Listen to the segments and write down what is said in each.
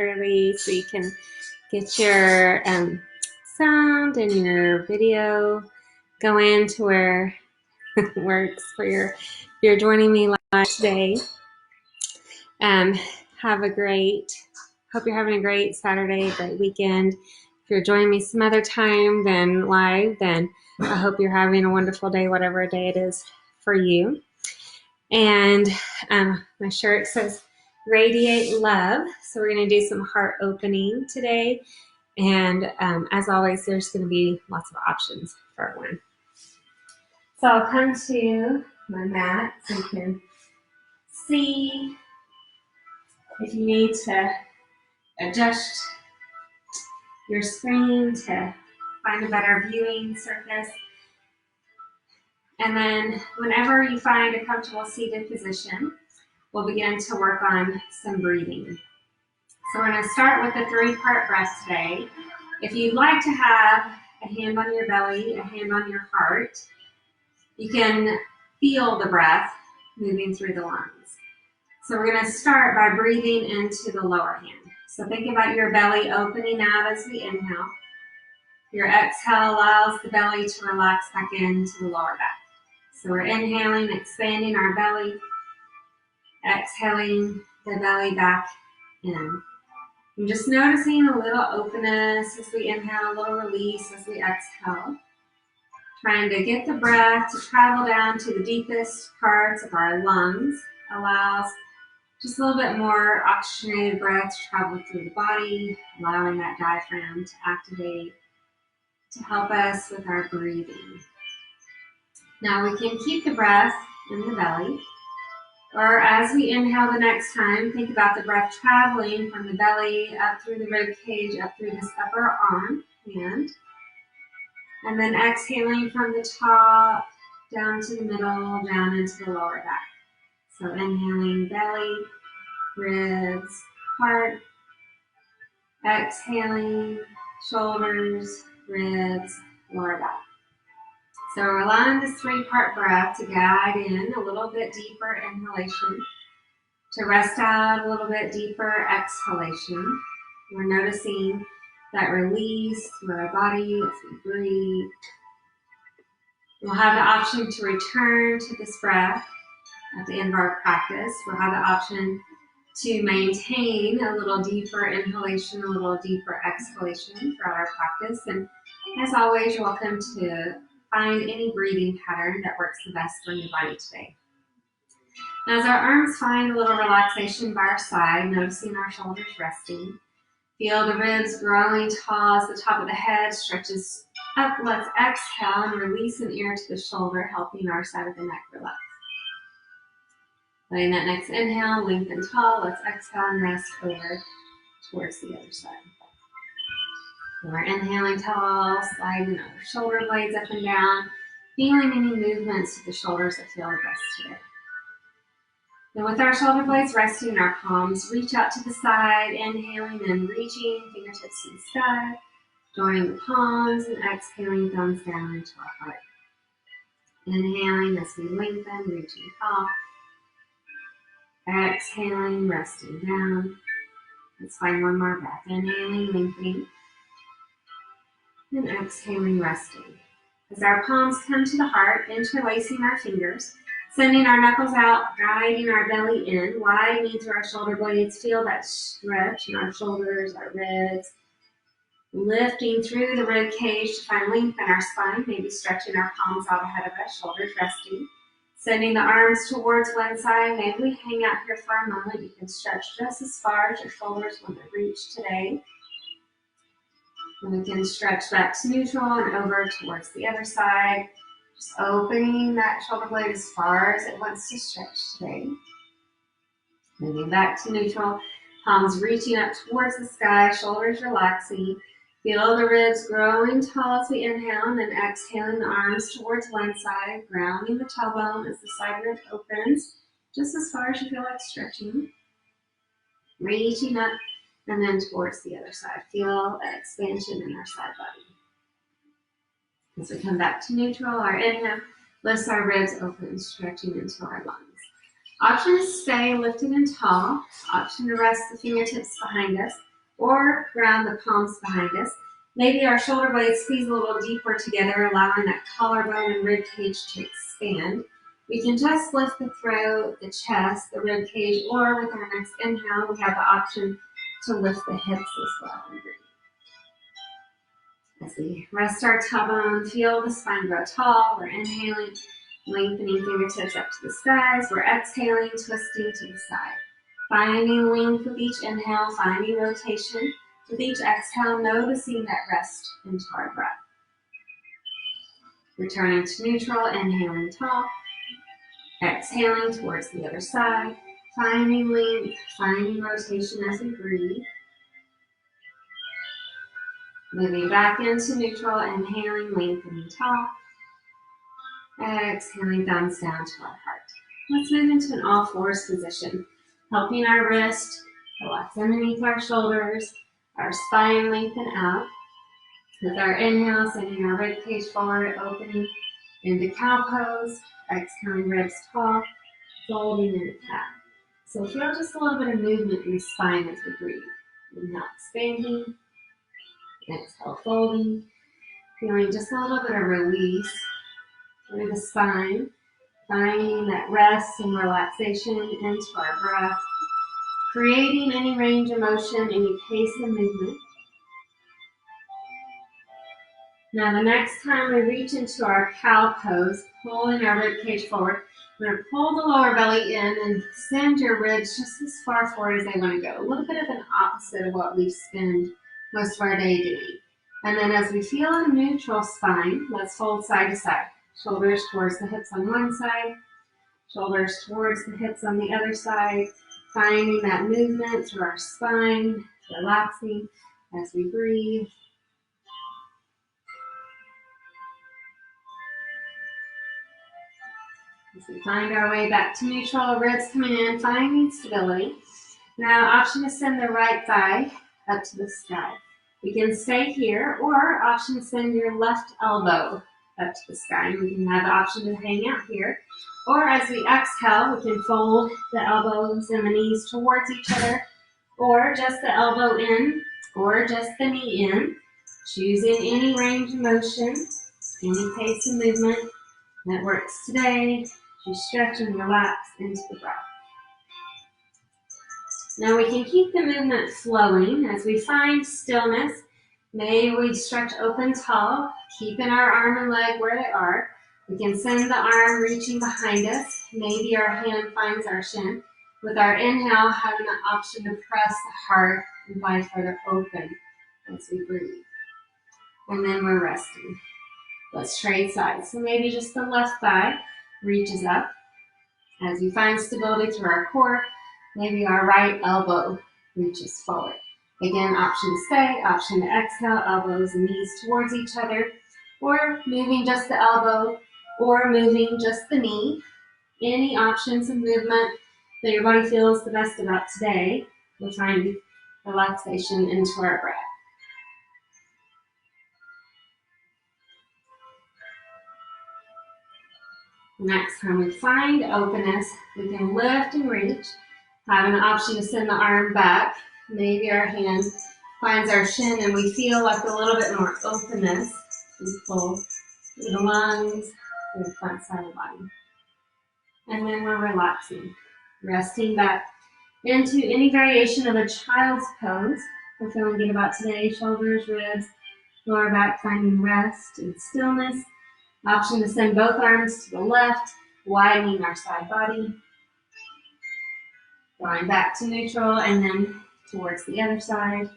early so you can get your sound and your video going to where it works for your, if you're joining me live today. Have a great, hope you're having a great Saturday, great weekend. If you're joining me some other time than live, then I hope you're having a wonderful day, whatever day it is for you. And my shirt says Radiate Love. So we're going to do some heart opening today. And as always, there's going to be lots of options for everyone. So I'll come to my mat so you can see. If you need to adjust your screen to find a better viewing surface. And then whenever you find a comfortable seated position, we'll begin to work on some breathing. So we're going to start with the 3-part breath today. If you'd like to have a hand on your belly, a hand on your heart, you can feel the breath moving through the lungs. So we're going to start by breathing into the lower hand. So think about your belly opening out as we inhale. Your exhale allows the belly to relax back into the lower back. So we're inhaling, expanding our belly, exhaling the belly back in. I'm just noticing a little openness as we inhale, a little release as we exhale. Trying to get the breath to travel down to the deepest parts of our lungs. Allows just a little bit more oxygenated breath to travel through the body, allowing that diaphragm to activate to help us with our breathing. Now we can keep the breath in the belly, or as we inhale the next time, think about the breath traveling from the belly up through the rib cage, up through this upper arm, hand, and then exhaling from the top down to the middle, down into the lower back. So inhaling belly, ribs, heart, exhaling shoulders, ribs, lower back. So we're allowing this 3-part breath to guide in a little bit deeper inhalation, to rest out a little bit deeper exhalation. We're noticing that release through our body as we breathe. We'll have the option to return to this breath at the end of our practice. We'll have the option to maintain a little deeper inhalation, a little deeper exhalation throughout our practice. And as always, you're welcome to find any breathing pattern that works the best for your body today. Now, as our arms find a little relaxation by our side, noticing our shoulders resting, feel the ribs growing tall as the top of the head stretches up. Let's exhale and release an ear to the shoulder, helping our side of the neck relax. Letting that next inhale, lengthen tall. Let's exhale and rest over towards the other side. And we're inhaling tall, sliding our shoulder blades up and down, feeling any movements to the shoulders that feel the best today. And with our shoulder blades resting, our palms reach out to the side, inhaling and reaching, fingertips to the sky, joining the palms and exhaling, thumbs down into our heart. Inhaling as we lengthen, reaching tall. Exhaling, resting down. Let's find one more breath. Inhaling, lengthening. And exhaling, resting. As our palms come to the heart, interlacing our fingers, sending our knuckles out, guiding our belly in, widening through our shoulder blades. Feel that stretch in our shoulders, our ribs. Lifting through the rib cage to find length in our spine, maybe stretching our palms out ahead of us, shoulders resting. Sending the arms towards one side. Maybe we hang out here for a moment. You can stretch just as far as your shoulders want to reach today. And we can stretch back to neutral and over towards the other side. Just opening that shoulder blade as far as it wants to stretch today. Moving back to neutral. Palms reaching up towards the sky, shoulders relaxing. Feel the ribs growing tall as we inhale, and then exhaling the arms towards one side, grounding the tailbone as the side rib opens, just as far as you feel like stretching. Reaching up, and then towards the other side. Feel that expansion in our side body. As we come back to neutral, our inhale lifts our ribs open, stretching into our lungs. Option to stay lifted and tall. Option to rest the fingertips behind us. or ground the palms behind us. Maybe our shoulder blades squeeze a little deeper together, allowing that collarbone and rib cage to expand. We can just lift the throat, the chest, the rib cage, or with our next inhale, we have the option to lift the hips as well. As we rest our tailbone, feel the spine grow tall. We're inhaling, lengthening fingertips up to the skies. We're exhaling, twisting to the side. Finding length with each inhale, finding rotation. With each exhale, noticing that rest into our breath. Returning to neutral, inhaling tall. Exhaling towards the other side. Finding length, finding rotation as we breathe. Moving back into neutral, inhaling, lengthening tall. Exhaling, thumbs down to our heart. Let's move into an all fours position, helping our wrist relax underneath our shoulders, our spine lengthen out. With our inhale, sending our rib cage forward, opening into cow pose, exhaling ribs tall, folding into cat. So feel just a little bit of movement in the spine as we breathe. Inhale, expanding, exhale, folding, feeling just a little bit of release through the spine, finding that rest and relaxation into our breath, creating any range of motion, any pace of movement. Now the next time we reach into our cow pose, pulling our rib cage forward, we're going to pull the lower belly in and send your ribs just as far forward as they want to go. A little bit of an opposite of what we spend most of our day doing. And then as we feel a neutral spine, let's fold side to side. Shoulders towards the hips on one side, shoulders towards the hips on the other side, finding that movement through our spine, relaxing as we breathe. As we find our way back to neutral, ribs coming in, finding stability. Now, option to send the right thigh up to the sky. We can stay here, or option to send your left elbow up to the sky. We can have the option to hang out here. Or as we exhale, we can fold the elbows and the knees towards each other, or just the elbow in, or just the knee in. Choosing any range of motion, any pace of movement that works today. You stretch and relax into the breath. Now we can keep the movement flowing as we find stillness. May we stretch open tall, keeping our arm and leg where they are. We can send the arm reaching behind us. Maybe our hand finds our shin. With our inhale, having the option to press the heart and find further open as we breathe. And then we're resting. Let's trade sides. So maybe just the left thigh reaches up. As we find stability through our core, maybe our right elbow reaches forward. Again, option to stay, option to exhale, elbows and knees towards each other, or moving just the elbow, or moving just the knee. Any options of movement that your body feels the best about today. We'll find relaxation into our breath. Next time we find openness, we can lift and reach. Having the option to send the arm back. Maybe our hand finds our shin and we feel like a little bit more openness. We pull through the lungs, through the front side of the body. And then we're relaxing, resting back into any variation of a child's pose. We're feeling good about today. Shoulders, ribs, lower back, finding rest and stillness. Option to send both arms to the left, widening our side body. Going back to neutral and then towards the other side.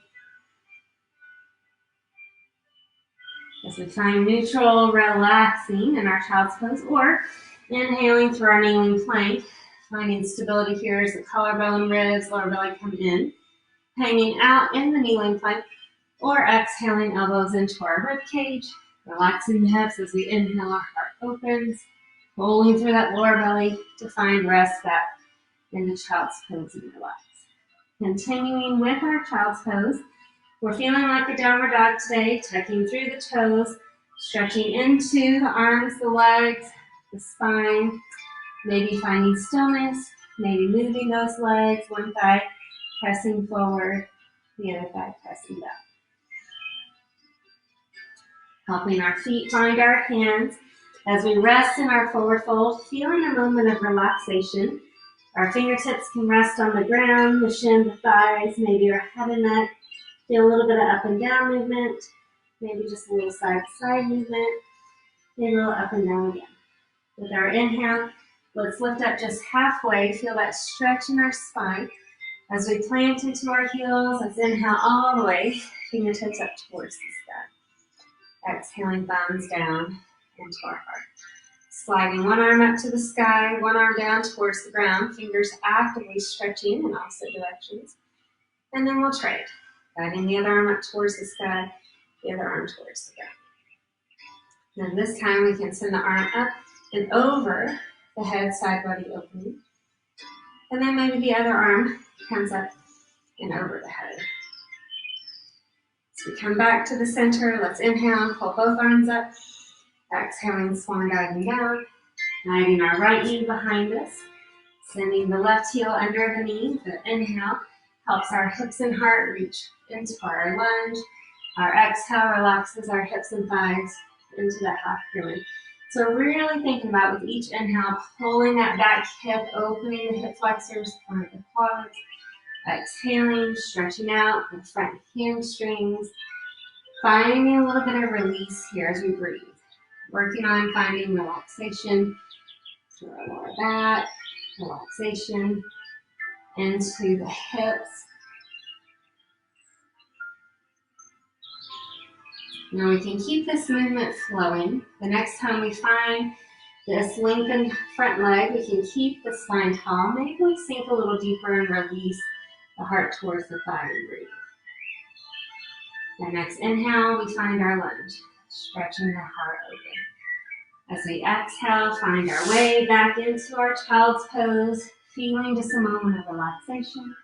As we find neutral, relaxing in our child's pose, or inhaling through our kneeling plank, finding stability here as the collarbone, ribs, lower belly come in, hanging out in the kneeling plank, or exhaling elbows into our rib cage, relaxing the hips as we inhale, our heart opens, pulling through that lower belly to find rest back in the child's pose and relax. Continuing with our child's pose, we're feeling like a downward dog today, tucking through the toes, stretching into the arms, the legs, the spine, maybe finding stillness, maybe moving those legs, one thigh pressing forward, The other thigh pressing back. Helping our feet find our hands as we rest in our forward fold, feeling a moment of relaxation. Our fingertips can rest on the ground, the shin, the thighs, maybe your head and neck. Feel a little bit of up and down movement, maybe just a little side to side movement, maybe a little up and down again. With our inhale, let's lift up just halfway. Feel that stretch in our spine as we plant into our heels. Let's inhale all the way, fingertips up towards the sky. Exhaling, thumbs down into our heart. Sliding one arm up to the sky, one arm down towards the ground, fingers actively stretching in opposite directions. And then we'll trade. Guiding the other arm up towards the sky, the other arm towards the ground. Then this time we can send the arm up and over the head side body opening. And then maybe the other arm comes up and over the head. So we come back to the center. Let's inhale, pull both arms up. Exhaling, swan diving down. Guiding our right knee behind us. Sending the left heel under the knee. The inhale helps our hips and heart reach into our lunge. Our exhale relaxes our hips and thighs into that half curling. So really thinking about with each inhale, pulling that back hip, opening the hip flexors, front of the quads. Exhaling, stretching out the front hamstrings. Finding a little bit of release here as we breathe. Working on finding relaxation through our lower back, relaxation into the hips. Now we can keep this movement flowing. The next time we find this lengthened front leg, we can keep the spine tall. Maybe we sink a little deeper and release the heart towards the thigh and breathe. The next inhale, we find our lunge, stretching the heart open. As we exhale, find our way back into our child's pose, feeling just a moment of relaxation.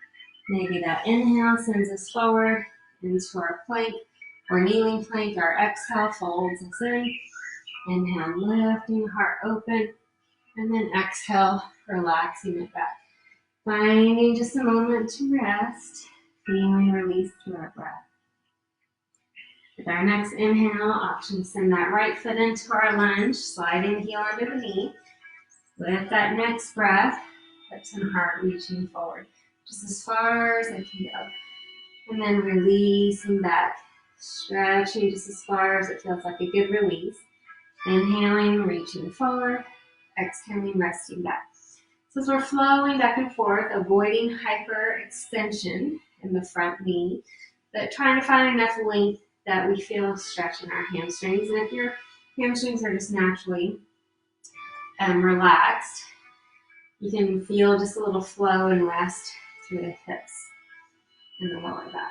Maybe that inhale sends us forward into our plank or kneeling plank. Our exhale folds us in. Inhale, lifting the heart open. And then exhale, relaxing it back. Finding just a moment to rest, feeling release through our breath. With our next inhale, option to send that right foot into our lunge, sliding the heel under the knee. With that next breath, hips and heart reaching forward, just as far as I can go. And then releasing back, stretching just as far as it feels like a good release. Inhaling, reaching forward. Exhaling, resting back. So as we're flowing back and forth, avoiding hyperextension in the front knee, but trying to find enough length that we feel stretching our hamstrings. And if your hamstrings are just naturally relaxed, you can feel just a little flow and rest through the hips and the lower back.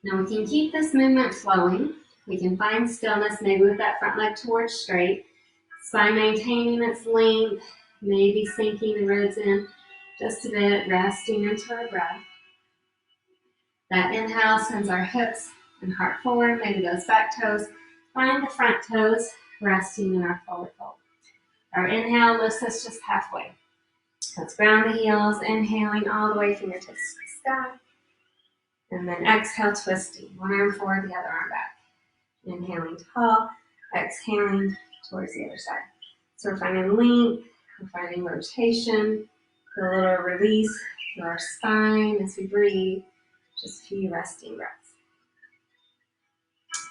Now we can keep this movement flowing. We can find stillness, maybe with that front leg towards straight. Spine maintaining its length, maybe sinking the ribs in just a bit, resting into our breath. That inhale sends our hips and heart forward, maybe those back toes. Find the front toes resting in our forward fold. Our inhale lifts us just halfway. Let's ground the heels, inhaling all the way, fingertips to the sky. And then exhale, twisting. One arm forward, the other arm back. Inhaling tall, exhaling towards the other side. So we're finding length, we're finding rotation, a little release through our spine as we breathe. Just a few resting breaths.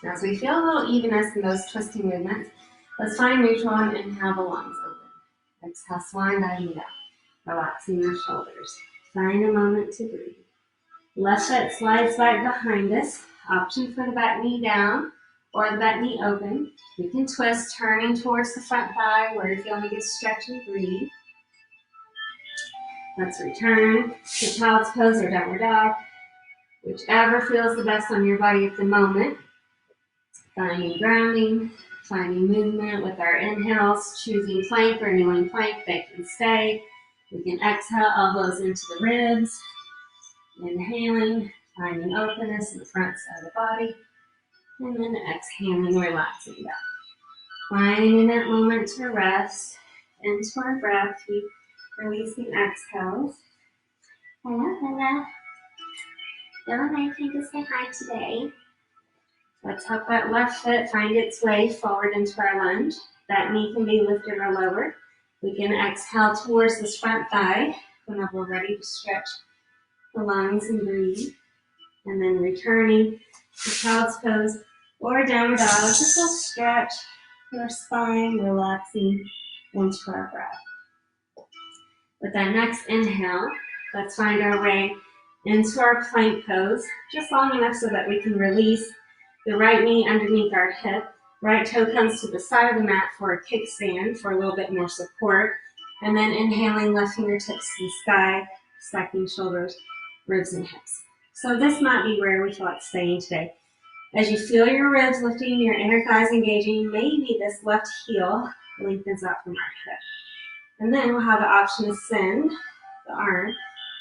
Now, as we feel a little evenness in those twisting movements, let's find neutral and inhale the lungs open. Exhale, swan diving down, relaxing your shoulders. Find a moment to breathe. Left foot slides back behind us. Option for the back knee down or the back knee open. You can twist, turning towards the front thigh where you're feeling a good stretch and breathe. Let's return to child's pose or downward dog. Whichever feels the best on your body at the moment. Finding grounding, finding movement with our inhales, choosing plank or kneeling plank, they can stay. We can exhale, elbows into the ribs. Inhaling, finding openness in the front side of the body. And then exhaling, relaxing back. Finding that moment to rest into our breath, keep releasing exhales. Dylan, I came to say hi today. Let's help that left foot find its way forward into our lunge. That knee can be lifted or lowered. We can exhale towards this front thigh whenever we're ready to stretch the lungs and breathe. And then returning to child's pose or downward dog. Just a stretch for our spine, relaxing into our breath. With that next inhale, let's find our way into our plank pose, just long enough so that we can release the right knee underneath our hip. Right toe comes to the side of the mat for a kickstand for a little bit more support. And then inhaling, left fingertips to the sky, stacking shoulders, ribs, and hips. So this might be where we feel like staying today. As you feel your ribs lifting, your inner thighs engaging, maybe this left heel lengthens out from our hip. And then we'll have the option to send the arm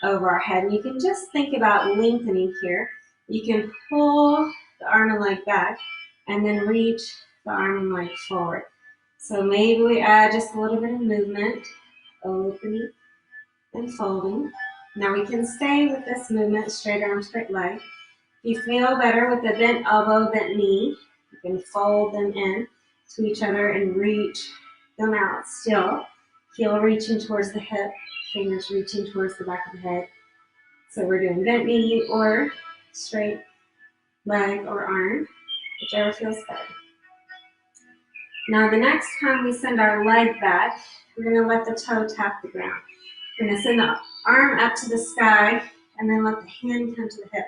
over our head. And you can just think about lengthening here. You can pull the arm and leg back and then reach the arm and leg forward. So maybe we add just a little bit of movement, opening and folding. Now we can stay with this movement, straight arm, straight leg. If you feel better with the bent elbow, bent knee, you can fold them in to each other and reach them out still. Heel reaching towards the hip, fingers reaching towards the back of the head. So we're doing bent knee or straight leg or arm, whichever feels better. Now the next time we send our leg back, we're going to let the toe tap the ground. We're going to send the arm up to the sky and then let the hand come to the hip.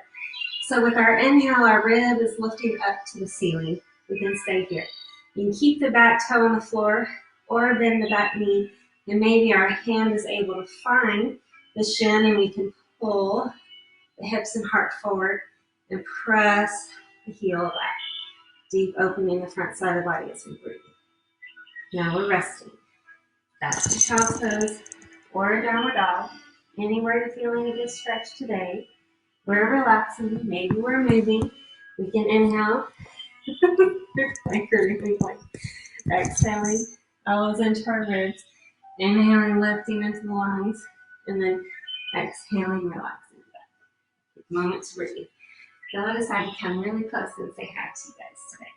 So with our inhale, our rib is lifting up to the ceiling. We can stay here. You can keep the back toe on the floor or bend the back knee, and maybe our hand is able to find the shin and we can pull the hips and heart forward and press the heel back. Deep opening the front side of the body as we breathe. Now we're resting. That's the child's pose or a downward dog. Anywhere you're feeling a good stretch today. We're relaxing, maybe we're moving. We can inhale, exhaling, elbows into our ribs, inhaling, lifting into the lungs, and then exhaling, relaxing. Take a moment to breathe. Then I decided to come really close and say hi to you guys today.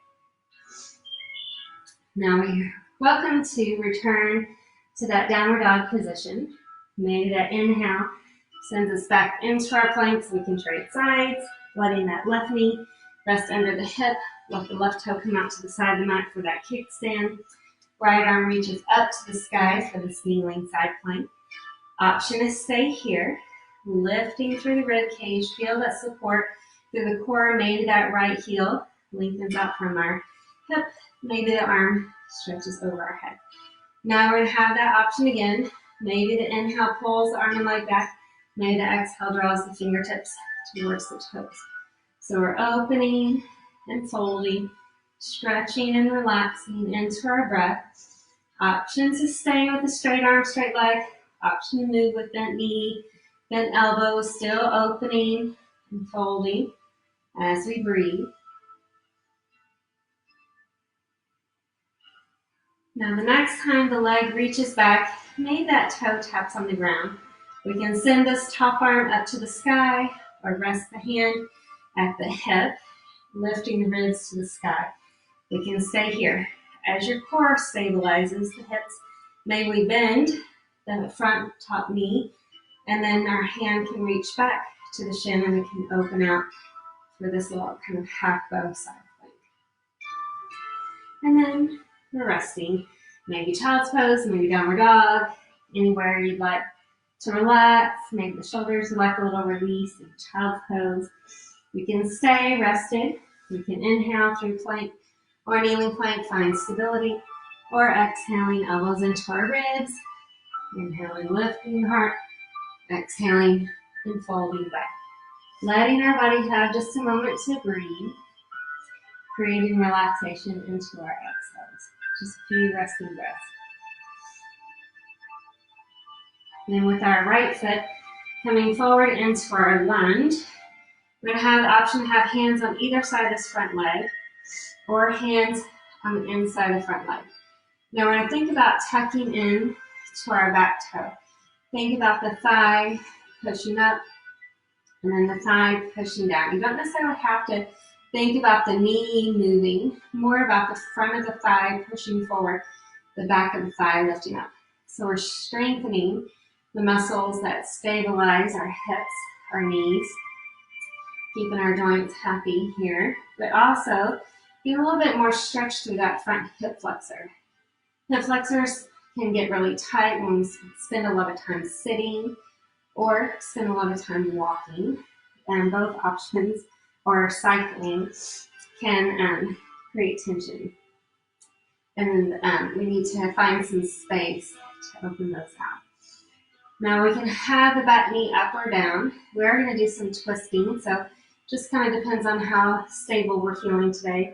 Now we're welcome to return to that downward dog position. Maybe that inhale sends us back into our plank so we can trade sides, letting that left knee rest under the hip, let the left toe come out to the side of the mat for that kickstand. Right arm reaches up to the sky for this kneeling side plank. Option is stay here, lifting through the rib cage, feel that support through the core, maybe that right heel lengthens out from our hip, maybe the arm stretches over our head. Now we're going to have that option again. Maybe the inhale pulls the arm and leg back. Maybe the exhale draws the fingertips towards the toes. So we're opening and folding, stretching and relaxing into our breath. Option to stay with a straight arm, straight leg. Option to move with bent knee, bent elbow, still opening and folding as we breathe. Now the next time the leg reaches back, maybe that toe taps on the ground. We can send this top arm up to the sky or rest the hand at the hip, lifting the ribs to the sky. We can stay here. As your core stabilizes the hips, may we bend the front top knee, and then our hand can reach back to the shin and we can open out for this little kind of half bow side plank. And then we're resting. Maybe child's pose, maybe downward dog, anywhere you'd like to relax, maybe the shoulders would like a little release in child's pose. We can stay rested. We can inhale through plank or kneeling plank, find stability, or exhaling, elbows into our ribs. Inhaling, lifting the heart, exhaling, and folding back. Letting our body have just a moment to breathe, creating relaxation into our exhales. Just a few resting breaths. Then with our right foot coming forward into our lunge, we're going to have the option to have hands on either side of this front leg or hands on the inside of the front leg. Now we're going to think about tucking in to our back toe. Think about the thigh pushing up And then the thigh pushing down. You don't necessarily have to think about the knee moving, more about the front of the thigh pushing forward, the back of the thigh lifting up. So we're strengthening the muscles that stabilize our hips, our knees, keeping our joints happy here, but also get a little bit more stretch through that front hip flexor. Hip flexors can get really tight when we spend a lot of time sitting or spend a lot of time walking, and both options, or cycling, can create tension. And we need to find some space to open those out. Now we can have the back knee up or down. We are going to do some twisting, so just kind of depends on how stable we're feeling today.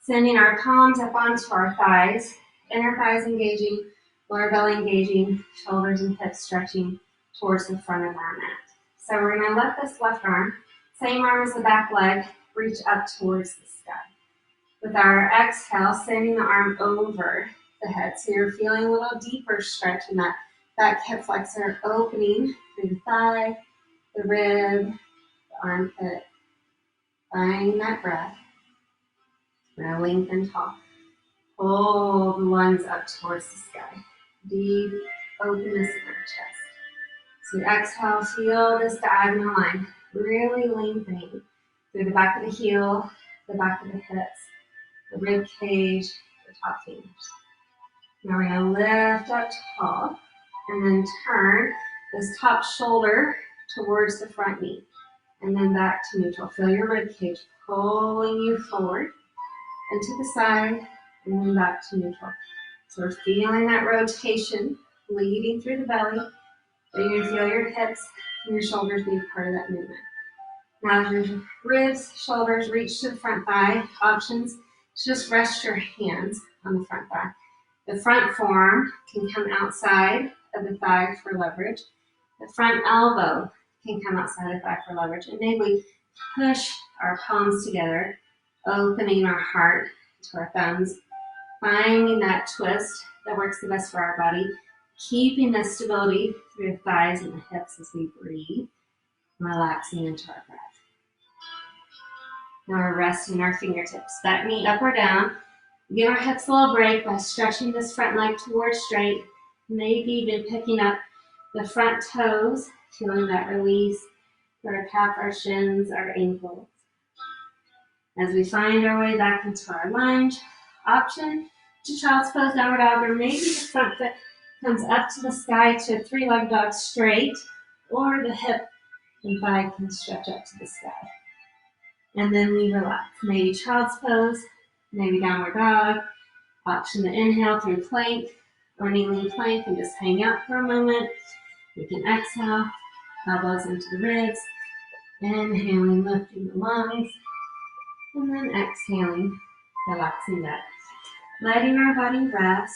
Sending our palms up onto our thighs, inner thighs engaging, lower belly engaging, shoulders and hips stretching towards the front of our mat. So we're going to let this left arm, same arm as the back leg, reach up towards the sky. With our exhale, sending the arm over the head. So you're feeling a little deeper stretch in that back hip flexor, opening through the thigh, the rib, the armpit. Find that breath. We're going to lengthen tall. Pull the lungs up towards the sky. Deep openness in our chest. So exhale, feel this diagonal line, really lengthening through the back of the heel, the back of the hips, the rib cage, the top fingers. Now we're going to lift up tall and then turn this top shoulder towards the front knee and then back to neutral. Feel your rib cage pulling you forward and to the side and then back to neutral. So we're feeling that rotation leading through the belly. You're going to feel your hips and your shoulders be part of that movement. Now as your ribs, shoulders reach to the front thigh, options, just rest your hands on the front thigh. The front forearm can come outside of the thigh for leverage. The front elbow can come outside of the thigh for leverage. And then we push our palms together, opening our heart to our thumbs, finding that twist that works the best for our body, keeping the stability through the thighs and the hips as we breathe, relaxing into our breath. Now we're resting our fingertips, back knee up or down. Give our hips a little break by stretching this front leg towards straight, maybe even picking up the front toes, feeling that release through our calf, our shins, our ankles. As we find our way back into our lunge, option to child's pose, downward dog, or maybe the front foot comes up to the sky to a three-leg dog straight, or the hip and thigh can stretch up to the sky. And then we relax. Maybe child's pose, maybe downward dog. Option to inhale through plank or kneeling plank and just hang out for a moment. You can exhale, elbows into the ribs, inhaling, lifting the lungs, and then exhaling, relaxing back. Letting our body rest,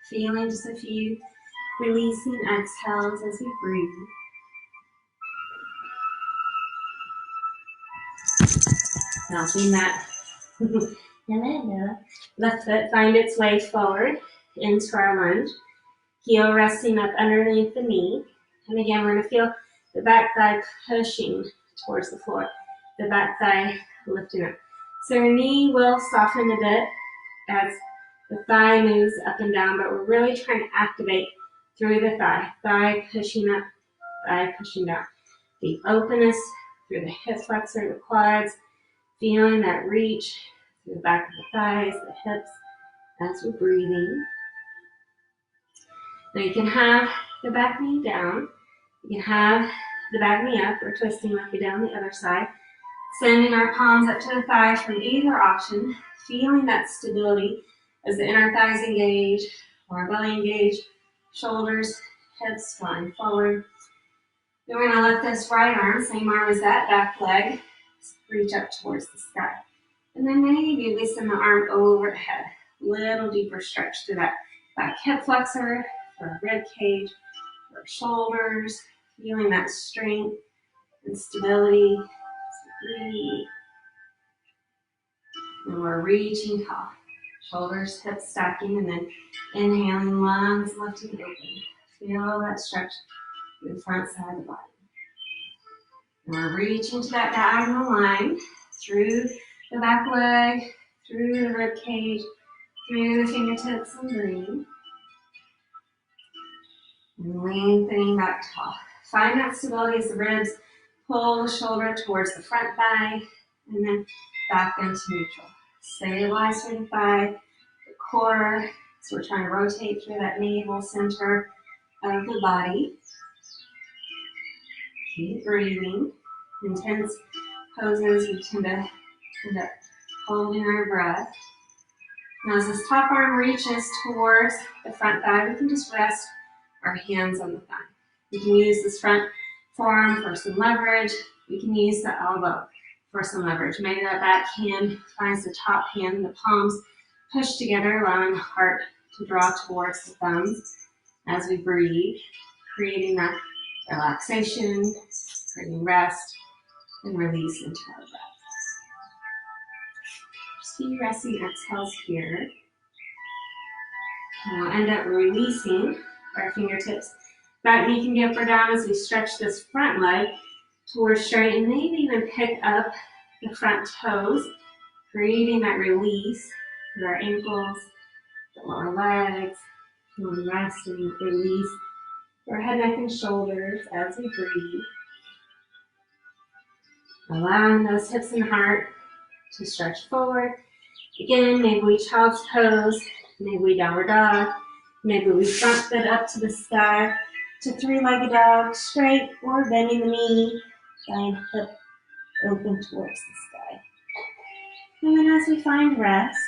feeling just a few releasing exhales as we breathe. Bouncing that left foot find its way forward into our lunge. Heel resting up underneath the knee. And again, we're going to feel the back thigh pushing towards the floor. The back thigh lifting up. So your knee will soften a bit as the thigh moves up and down, but we're really trying to activate through the thigh. Thigh pushing up, thigh pushing down. The openness through the hip flexor, the quads, feeling that reach through the back of the thighs, the hips, as we're breathing. Now you can have the back knee down. You can have the back knee up. We're twisting like we did on the other side. Sending our palms up to the thighs from either option. Feeling that stability as the inner thighs engage, lower belly engage, shoulders, hips flying forward. Then we're going to lift this right arm, same arm as that back leg, reach up towards the sky. And then maybe we send the arm over the head. Little deeper stretch through that back hip flexor, for our rib cage, for our shoulders, feeling that strength and stability. Breathe. And we're reaching tall. Shoulders, hips stacking, and then inhaling, lungs lifting open. Feel that stretch through the front side of the body. And we're reaching to that diagonal line through the back leg, through the rib cage, through the fingertips and breathe. And lengthening back tall. Find that stability as the ribs pull the shoulder towards the front thigh and then back into neutral. Stabilize through the thigh, the core. So we're trying to rotate through that navel center of the body. Keep breathing. Intense poses, we tend to end up holding our breath. Now as this top arm reaches towards the front thigh, we can just rest our hands on the thigh. We can use this front forearm for some leverage. We can use the elbow for some leverage. Maybe that back hand finds the top hand, the palms push together, allowing the heart to draw towards the thumbs as we breathe, creating that relaxation, creating rest, and release into our breath. Just few resting exhales here. And we'll end up releasing our fingertips back knee can be up or down as we stretch this front leg towards straight and maybe even pick up the front toes, creating that release through our ankles, the lower legs, and rest and release our head, neck, and shoulders as we breathe. Allowing those hips and heart to stretch forward. Again, maybe we child's pose, maybe we downward dog, maybe we front foot up to the sky, to three-legged dog, straight or bending the knee, thigh hip open towards the sky. And then as we find rest,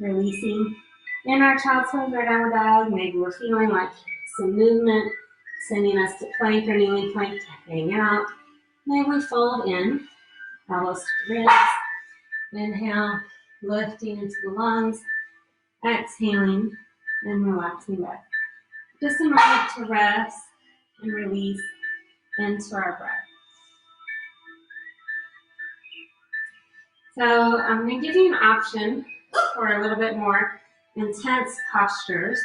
releasing in our child's pose or downward dog, maybe we're feeling like some movement, sending us to plank or kneeling plank to hang out. Maybe we fold in, elbows to the ribs. Inhale, lifting into the lungs, exhaling and relaxing back. Just a moment to rest and release into our breath. So I'm going to give you an option for a little bit more intense postures.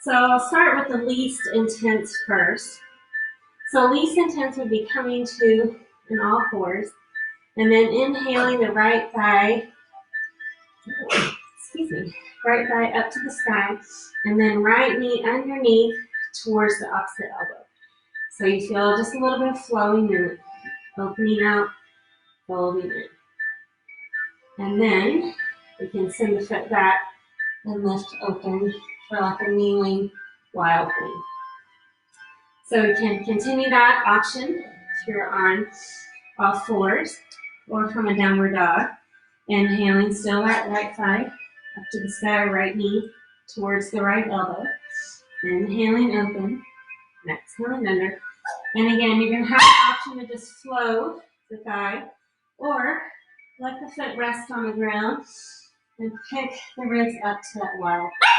So I'll start with the least intense first. So least intense would be coming to in all fours and then inhaling the right thigh, right thigh up to the sky, and then right knee underneath towards the opposite elbow. So you feel just a little bit of flowing movement, opening out, folding in. And then we can send the foot back and lift open for like a kneeling wild thing. So we can continue that option if you're on all fours or from a downward dog. Inhaling still that right thigh up to the sky, right knee towards the right elbow. Inhaling open, and exhaling under. And again, you're going to have the option to just flow the thigh or let the foot rest on the ground and pick the ribs up to that wild thing.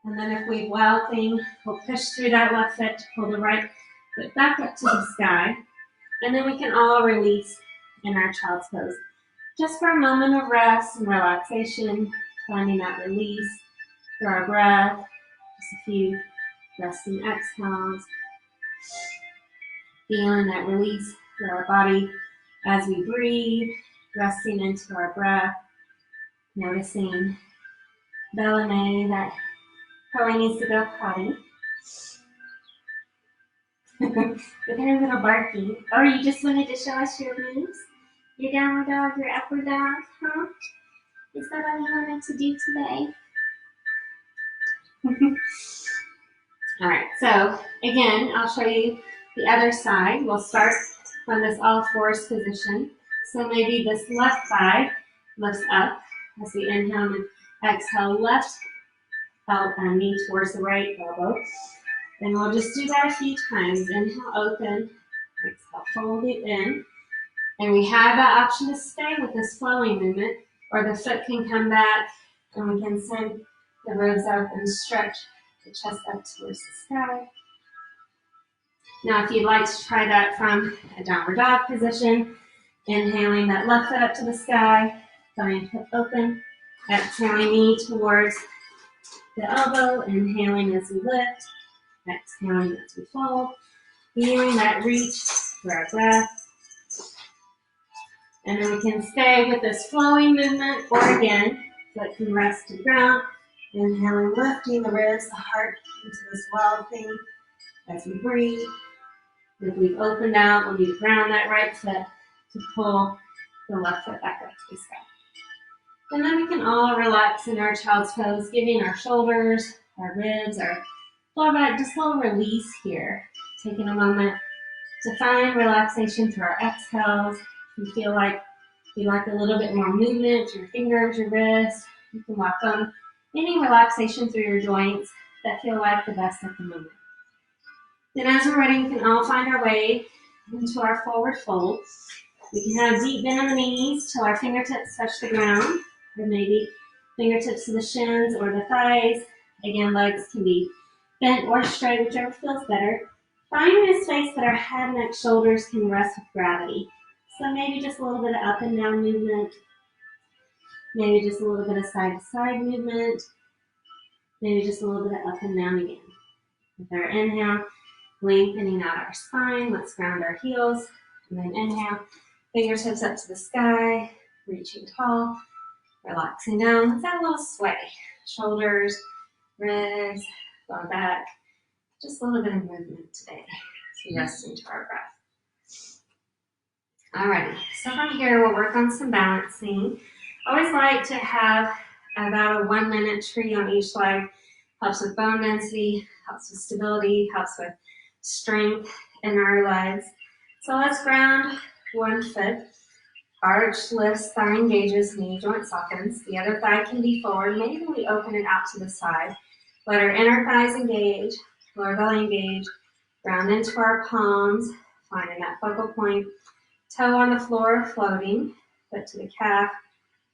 And then if we wild thing, we'll push through that left foot to pull the right foot back up to the sky. And then we can all release in our child's pose. Just for a moment of rest and relaxation, finding that release through our breath. Just a few resting exhales. Feeling that release through our body as we breathe, resting into our breath. Noticing Bella May that probably needs to go potty. With her little barky. Oh, you just wanted to show us your moves? Your downward dog, your upward dog, huh? Is that all you wanted to do today? Alright, so again, I'll show you the other side. We'll start from this all fours position. So maybe this left thigh lifts up as we inhale and exhale, left knee towards the right elbow. And we'll just do that a few times. Inhale, open, exhale, fold it in. And we have that option to stay with this flowing movement, or the foot can come back and we can send the ribs up and stretch the chest up towards the sky. Now, if you'd like to try that from a downward dog position, inhaling that left foot up to the sky, thigh and hip open, exhaling knee towards the elbow, inhaling as we lift, exhaling as we fold, feeling that reach for our breath, And then we can stay with this flowing movement, or again, foot can rest to the ground. Inhaling, lifting the ribs, the heart into this wild thing as we breathe. If we've opened out, we'll need to ground that right foot to pull the left foot back up to the sky. And then we can all relax in our child's pose, giving our shoulders, our ribs, our lower back just a little release here. Taking a moment to find relaxation through our exhales. If you feel like you like a little bit more movement through your fingers, your wrists, you can welcome any relaxation through your joints that feel like the best at the moment. Then as we're ready, we can all find our way into our forward fold. We can have deep bend in the knees till our fingertips touch the ground, or maybe fingertips to the shins or the thighs. Again, legs can be bent or straight, whichever feels better. Finding a space that our head, neck, shoulders can rest with gravity. So maybe just a little bit of up and down movement, maybe just a little bit of side to side movement, maybe just a little bit of up and down again. With our inhale, lengthening out our spine, let's ground our heels, and then inhale, fingertips up to the sky, reaching tall, relaxing down. Let's add a little sway. Shoulders, ribs, lower back. Just a little bit of movement today as we rest into our breath. Alrighty, so from here we'll work on some balancing. I always like to have about a 1 minute tree on each leg. Helps with bone density, helps with stability, helps with strength in our legs. So let's ground one foot. Arch lifts, thigh engages, knee joint softens. The other thigh can be forward. Maybe we open it out to the side. Let our inner thighs engage, lower belly engage, ground into our palms, finding that focal point. Toe on the floor, floating, foot to the calf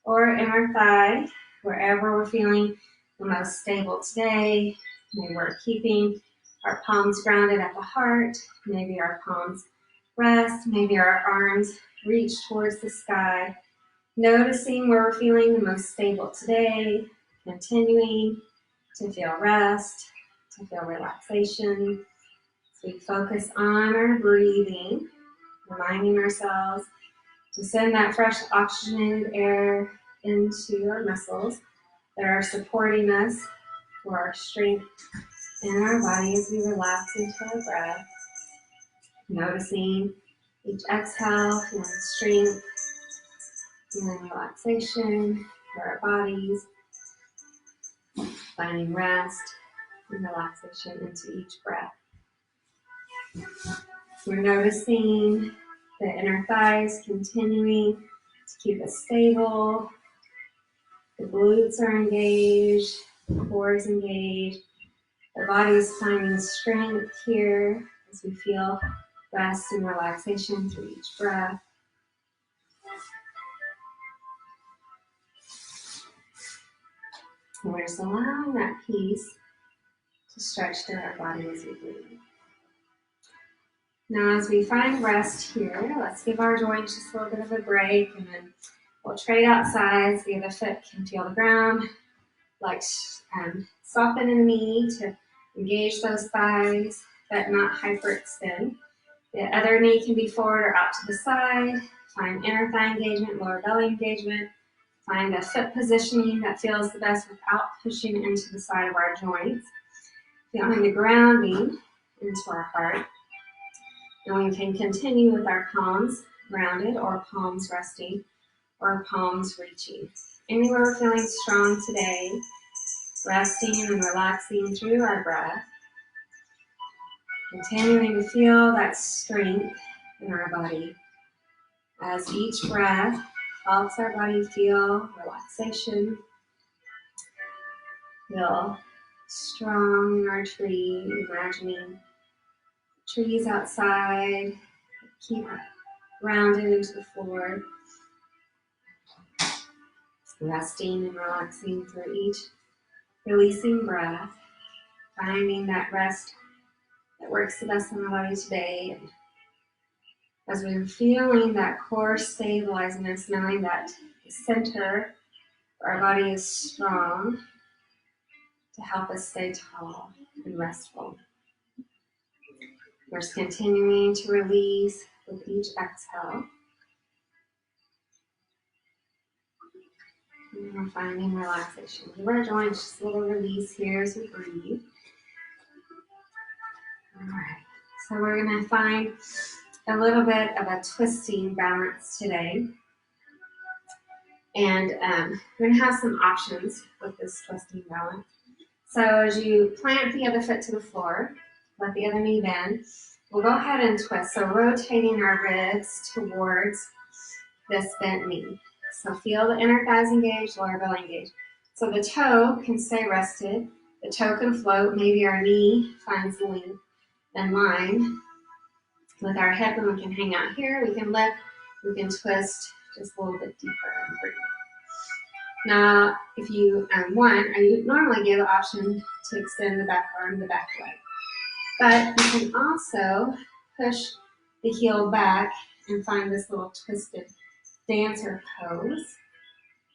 or inner thigh, wherever we're feeling the most stable today. Maybe we're keeping our palms grounded at the heart. Maybe our palms rest. Maybe our arms reach towards the sky. Noticing where we're feeling the most stable today. Continuing to feel rest, to feel relaxation. So we focus on our breathing, reminding ourselves to send that fresh oxygenated air into our muscles that are supporting us for our strength in our body as we relax into our breath. Noticing each exhale, feeling strength, feeling relaxation for our bodies, finding rest and relaxation into each breath. We're noticing the inner thighs continuing to keep us stable. The glutes are engaged, the core is engaged. The body is finding strength here as we feel rest and relaxation through each breath. And we're just allowing that peace to stretch through our body as we breathe. Now as we find rest here, let's give our joints just a little bit of a break, and then we'll trade out sides. The other foot can feel the ground, like soften in the knee to engage those thighs, but not hyperextend. The other knee can be forward or out to the side. Find inner thigh engagement, lower belly engagement. Find a foot positioning that feels the best without pushing into the side of our joints. Feeling the grounding into our heart. And we can continue with our palms grounded or palms resting or palms reaching. Anywhere we're feeling strong today, resting and relaxing through our breath. Continuing to feel that strength in our body as each breath helps our body feel relaxation, feel strong in our tree, imagining trees outside, keep grounded into the floor, resting and relaxing through each releasing breath, finding that rest that works the best in our body today. And as we're feeling that core stabilizing us, knowing that the center of our body is strong to help us stay tall and restful. We're just continuing to release with each exhale. And we're finding relaxation. Give our joints just a little release here as we breathe. All right. So we're going to find a little bit of a twisting balance today. And we're going to have some options with this twisting balance. So as you plant the other foot to the floor, let the other knee bend, we'll go ahead and twist. So rotating our ribs towards this bent knee. So feel the inner thighs engaged, lower belly engaged. So the toe can stay rested. The toe can float. Maybe our knee finds length and line with our hip, and we can hang out here. We can lift. We can twist just a little bit deeper and breathe. Now, if you want, you normally give the option to extend the back arm, the back leg. But you can also push the heel back and find this little twisted dancer pose.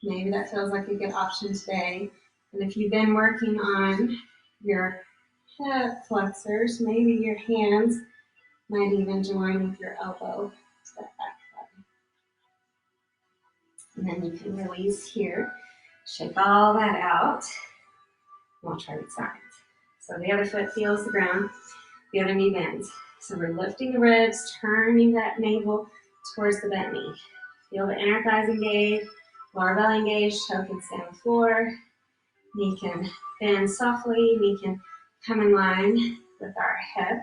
Maybe that feels like a good option today. And if you've been working on your hip flexors, maybe your hands might even join with your elbow to that back leg. And then you can release here. Shake all that out. We'll try the sides. So the other foot feels the ground, the other knee bends. So we're lifting the ribs, turning that navel towards the bent knee. Feel the inner thighs engaged, lower belly engaged, toe can stay on the floor. Knee can bend softly, knee can come in line with our hip.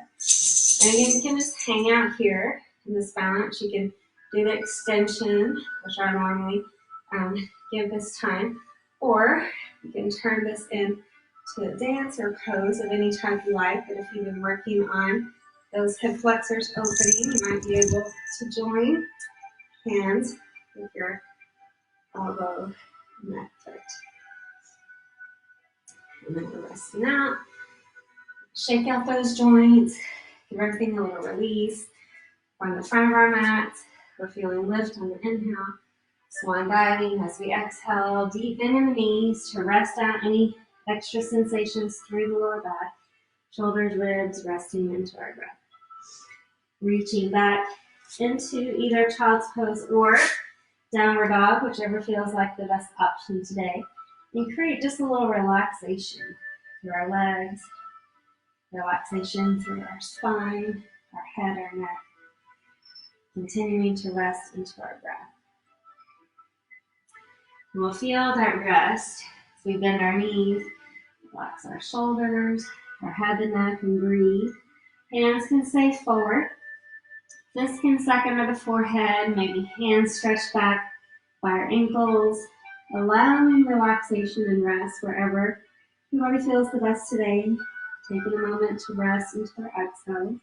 And again, you can just hang out here in this balance. You can do the extension, which I normally give this time, or you can turn this into a dancer pose of any type you like. But if you've been working on those hip flexors opening, you might be able to join hands with your elbow and that foot. And then we're resting out. Shake out those joints. Give everything a little release. On the front of our mat, we're feeling lift on the inhale. Swan diving as we exhale, deep bend in the knees to rest out any extra sensations through the lower back. Shoulders, ribs, resting into our breath. Reaching back into either child's pose or downward dog, whichever feels like the best option today. And create just a little relaxation through our legs, relaxation through our spine, our head, our neck. Continuing to rest into our breath. And we'll feel that rest as we bend our knees, relax our shoulders, our head and neck, and breathe. Hands can stay forward. Fists can suck under the forehead, maybe hands stretched back by our ankles, allowing relaxation and rest wherever your body feels the best today. Taking a moment to rest into our exhale.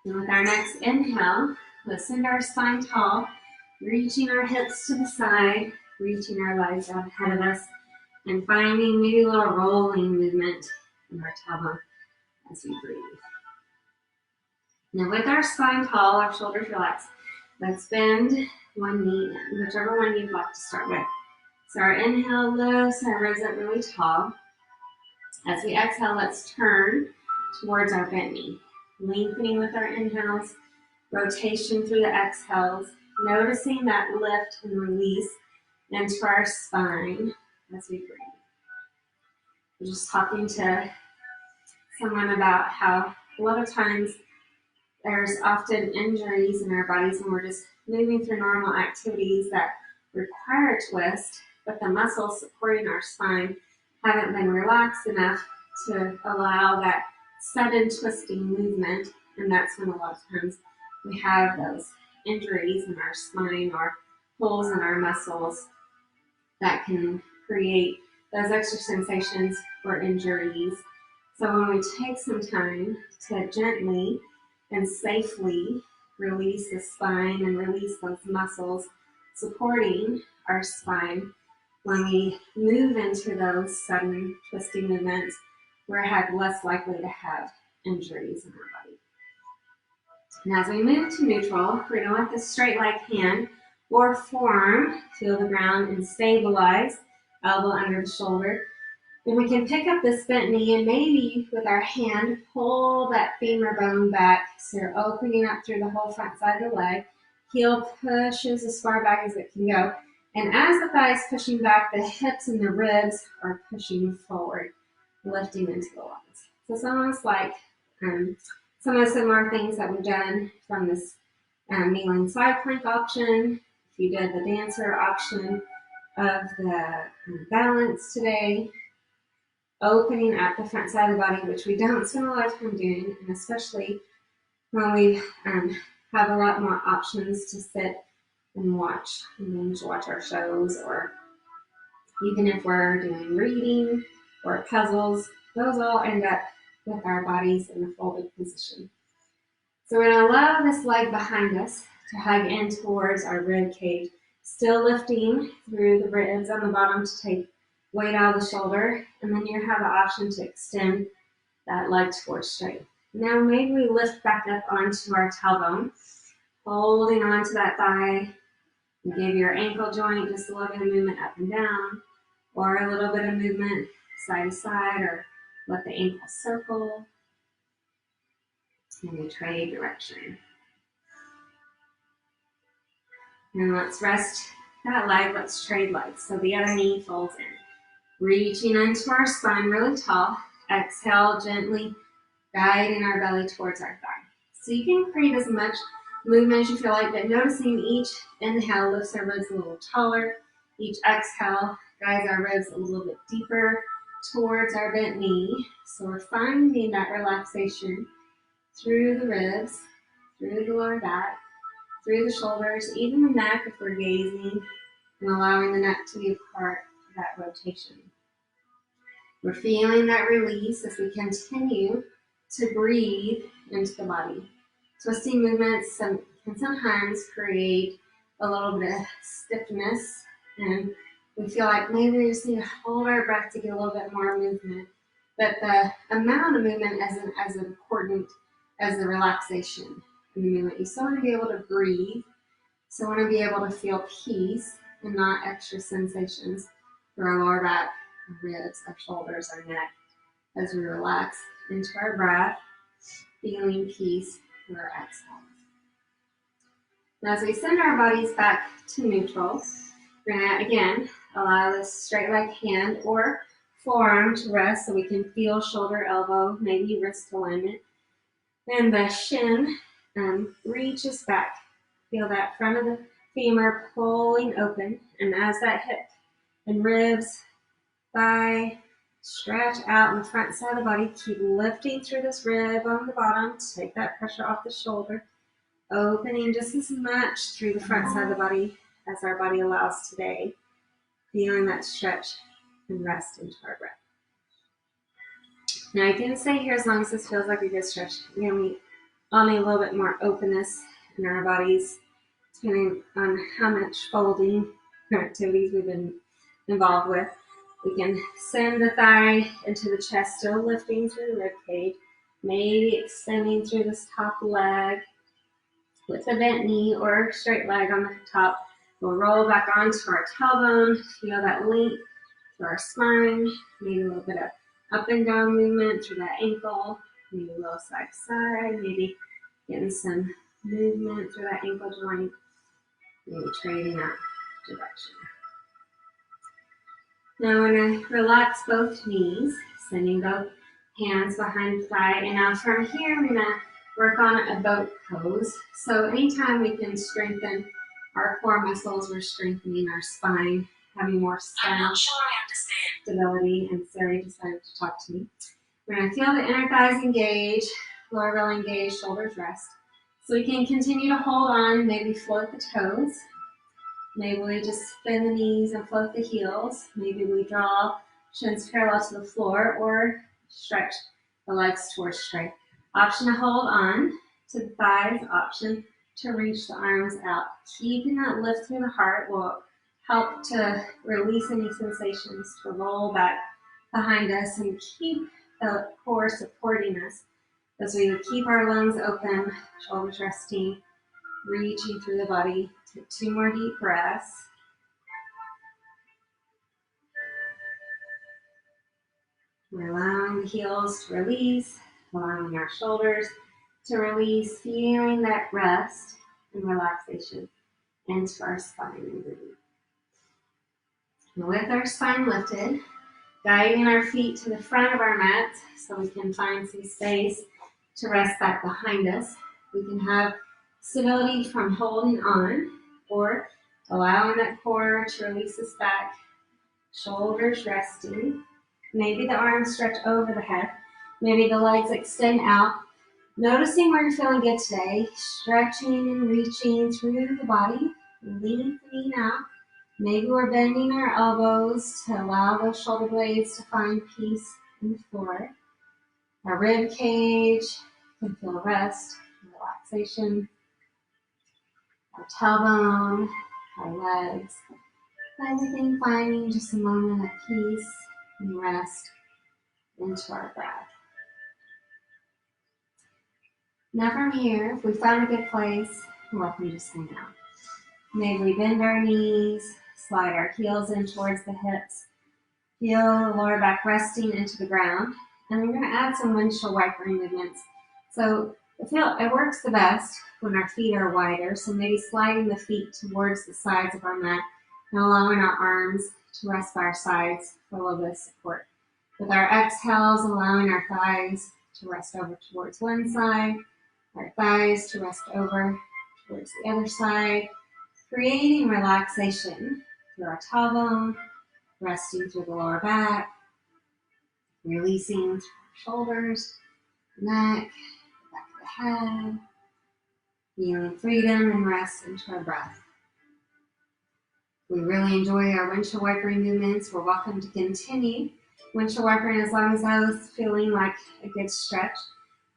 And with our next inhale, let's send our spine tall, reaching our hips to the side, reaching our legs out ahead of us, and finding maybe a little rolling movement in our tailbone as we breathe. Now with our spine tall, our shoulders relaxed, let's bend one knee in, whichever one you'd like to start with. So our inhale lifts our ribs up really tall. As we exhale, let's turn towards our bent knee. Lengthening with our inhales, rotation through the exhales, noticing that lift and release into our spine as we breathe. We're just talking to someone about how a lot of times there's often injuries in our bodies when we're just moving through normal activities that require a twist, but the muscles supporting our spine haven't been relaxed enough to allow that sudden twisting movement, and that's when a lot of times we have those injuries in our spine or pulls in our muscles that can create those extra sensations or injuries. So when we take some time to gently and safely release the spine and release those muscles supporting our spine, when we move into those sudden twisting movements, we're less likely to have injuries in our body. And as we move to neutral, we're going to let the straight leg hand or forearm feel the ground and stabilize, elbow under the shoulder. And we can pick up this bent knee and maybe with our hand pull that femur bone back so you're opening up through the whole front side of the leg. Heel pushes as far back as it can go. And as the thigh is pushing back, the hips and the ribs are pushing forward, lifting into the lungs. So it's almost like some of the similar things that we've done from this kneeling side plank option. If you did the dancer option of the balance today, opening up the front side of the body, which we don't spend a lot of time doing, and especially when we have a lot more options to sit and watch, and binge watch our shows, or even if we're doing reading or puzzles, those all end up with our bodies in a folded position. So we're going to allow this leg behind us to hug in towards our rib cage, still lifting through the ribs on the bottom to take weight out of the shoulder, and then you have the option to extend that leg towards straight. Now maybe we lift back up onto our tailbone, holding onto that thigh. You give your ankle joint just a little bit of movement up and down, or a little bit of movement side to side, or let the ankle circle, and you trade direction. And let's rest that leg, let's trade legs. So the other knee folds in, reaching into our spine really tall. Exhale, gently guiding our belly towards our thigh. So you can create as much movement as you feel like, but noticing each inhale lifts our ribs a little taller. Each exhale guides our ribs a little bit deeper towards our bent knee. So we're finding that relaxation through the ribs, through the lower back, through the shoulders, even the neck if we're gazing, and allowing the neck to be a part of that rotation. We're feeling that release as we continue to breathe into the body. Twisting movements can sometimes create a little bit of stiffness, and we feel like maybe we just need to hold our breath to get a little bit more movement. But the amount of movement isn't as important as the relaxation in the movement. You still want to be able to breathe, so want to be able to feel peace and not extra sensations through our lower back, our ribs, our shoulders, our neck, as we relax into our breath, feeling peace through our exhale. Now as we send our bodies back to neutral, we're going to, again, allow this straight leg hand or forearm to rest so we can feel shoulder, elbow, maybe wrist alignment. And the shin reaches back. Feel that front of the femur pulling open. And as that hip and ribs, thigh, stretch out in the front side of the body, keep lifting through this rib on the bottom to take that pressure off the shoulder. Opening just as much through the front side of the body as our body allows today. Feeling that stretch and rest into our breath. Now I can stay here as long as this feels like a good stretch. We all need a little bit more openness in our bodies, depending on how much folding or activities we've been involved with. We can send the thigh into the chest, still lifting through the rib cage, maybe extending through this top leg with a bent knee or straight leg on the top. We'll roll back onto our tailbone, feel that length through our spine, maybe a little bit of up and down movement through that ankle, maybe a little side to side, maybe getting some movement through that ankle joint, maybe trading that direction. Now we're going to relax both knees, sending both hands behind the thigh. And now from here, I'm going to work on a boat pose. So anytime we can strengthen our core muscles, we're strengthening our spine, having more spine stability. And Sarah decided to talk to me. We're going to feel the inner thighs engage, lower belly engage, shoulders rest. So we can continue to hold on, maybe float the toes. Maybe we just bend the knees and float the heels. Maybe we draw shins parallel to the floor or stretch the legs towards straight. Option to hold on to the thighs, option to reach the arms out. Keeping that lift through the heart will help to release any sensations to roll back behind us and keep the core supporting us as we keep our lungs open, shoulders resting, reaching through the body. Take 2 more deep breaths. We're allowing the heels to release, allowing our shoulders to release, feeling that rest and relaxation into our spine and booty. And with our spine lifted, guiding our feet to the front of our mat so we can find some space to rest back behind us. We can have stability from holding on or allowing that core to release us back, shoulders resting. Maybe the arms stretch over the head. Maybe the legs extend out. Noticing where you're feeling good today, stretching and reaching through the body, lengthening out. Maybe we're bending our elbows to allow those shoulder blades to find peace in the floor. Our rib cage can feel rest, relaxation. Our tailbone, our legs, everything finding just a moment of peace and rest into our breath. Now from here, if we find a good place, we're welcome to just hang out. Maybe we bend our knees, slide our heels in towards the hips, feel the lower back resting into the ground, and we're going to add some windshield wiper movements. So it works the best when our feet are wider, so maybe sliding the feet towards the sides of our mat and allowing our arms to rest by our sides for a little bit of support. With our exhales, allowing our thighs to rest over towards one side, our thighs to rest over towards the other side, creating relaxation through our tailbone, resting through the lower back, releasing through our shoulders, neck, back of the head, feeling freedom and rest into our breath. We really enjoy our windshield wipering movements. We're welcome to continue windshield wipering as long as I was feeling like a good stretch.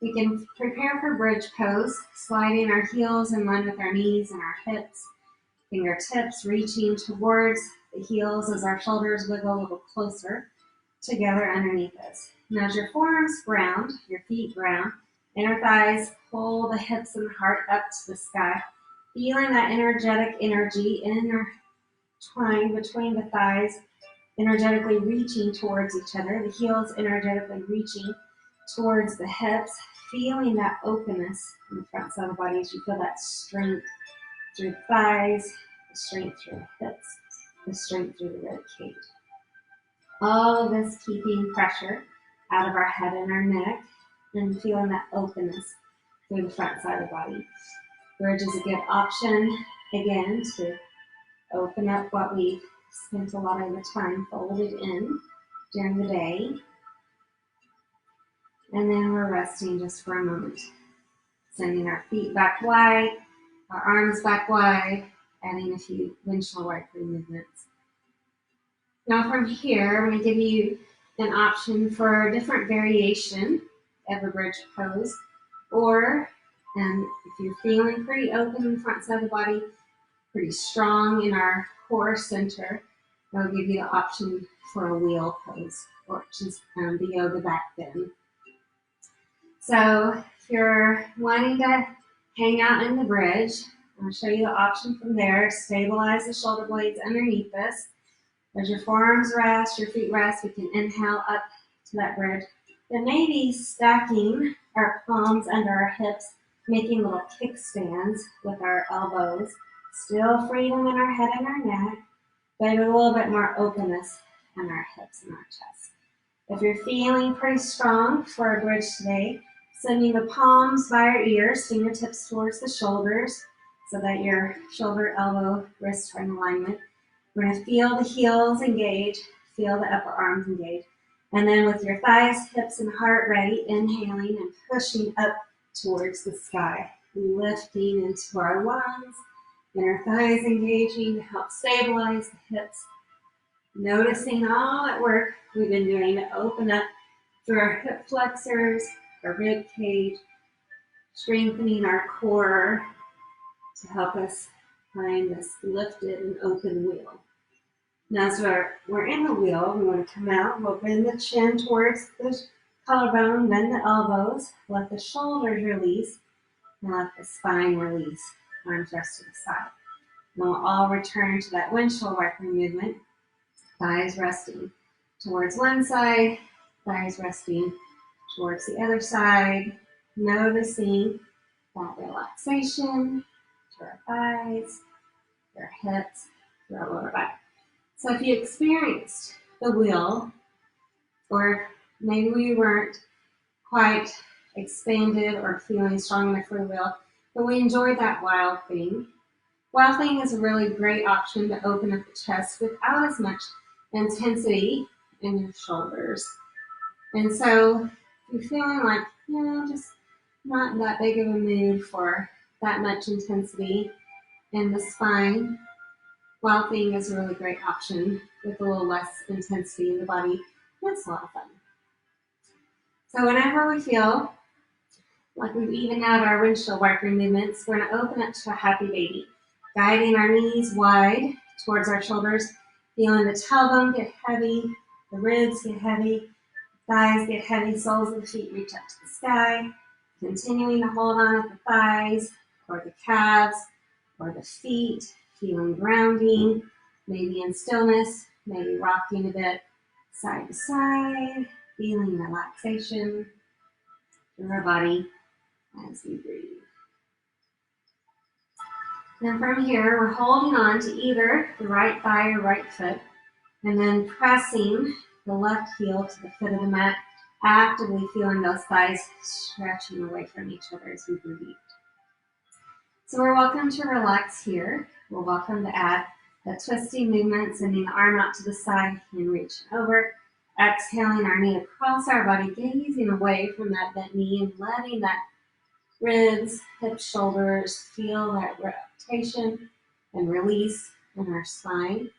We can prepare for bridge pose, sliding our heels in line with our knees and our hips, fingertips reaching towards the heels as our shoulders wiggle a little closer together underneath us. Now as your forearms ground, your feet ground, inner thighs pull the hips and heart up to the sky, feeling that energetic energy intertwined between the thighs, energetically reaching towards each other, the heels energetically reaching towards the hips, feeling that openness in the front side of the body as you feel that strength through the thighs, the strength through the hips, the strength through the rib cage. All of this keeping pressure out of our head and our neck and feeling that openness through the front side of the body. Bridge is a good option, again, to open up what we've spent a lot of the time folded in during the day. And then we're resting just for a moment. Sending our feet back wide, our arms back wide, adding a few windshield wipering movements. Now from here, I'm going to give you an option for a different variation of a bridge pose, or if you're feeling pretty open in the front side of the body, pretty strong in our core center, I'll give you the option for a wheel pose, which is the yoga back bend. So if you're wanting to hang out in the bridge, I'll show you the option from there. Stabilize the shoulder blades underneath us. As your forearms rest, your feet rest, we can inhale up to that bridge. Then maybe stacking our palms under our hips, making little kickstands with our elbows. Still freedom in our head and our neck, but a little bit more openness in our hips and our chest. If you're feeling pretty strong for a bridge today, sending the palms by our ears, fingertips towards the shoulders so that your shoulder, elbow, wrists are in alignment. We're going to feel the heels engage, feel the upper arms engage. And then with your thighs, hips, and heart ready, inhaling and pushing up towards the sky, lifting into our lungs, inner thighs engaging to help stabilize the hips. Noticing all that work we've been doing to open up through our hip flexors, our rib cage, strengthening our core to help us find this lifted and open wheel. Now as we're in the wheel, we want to come out, we'll bend the chin towards the collarbone, bend the elbows, let the shoulders release, and let the spine release, arms rest to the side. And we'll all return to that windshield wiper movement, thighs resting towards one side, thighs resting towards the other side, noticing that relaxation through our thighs, through our hips, through our lower back. So if you experienced the wheel, or maybe we weren't quite expanded or feeling strong enough for the wheel, but we enjoyed that wild thing. Wild thing is a really great option to open up the chest without as much intensity in your shoulders. And so if you're feeling like, just not that big of a mood for that much intensity in the spine, wild thing is a really great option with a little less intensity in the body. It's a lot of fun. So whenever we feel like we've evened out our windshield wiper movements, we're going to open up to a happy baby, guiding our knees wide towards our shoulders, feeling the tailbone get heavy, the ribs get heavy, thighs get heavy, soles of the feet reach up to the sky, continuing to hold on at the thighs or the calves or the feet, feeling grounding, maybe in stillness, maybe rocking a bit side to side, feeling relaxation through our body as we breathe. Then from here, we're holding on to either the right thigh or right foot, and then pressing the left heel to the foot of the mat, actively feeling those thighs stretching away from each other as we breathe. So we're welcome to relax here. We're welcome to add a twisting movement, sending the arm out to the side and reaching over. Exhaling our knee across our body, gazing away from that bent knee and letting that ribs, hips, shoulders feel that rotation and release in our spine.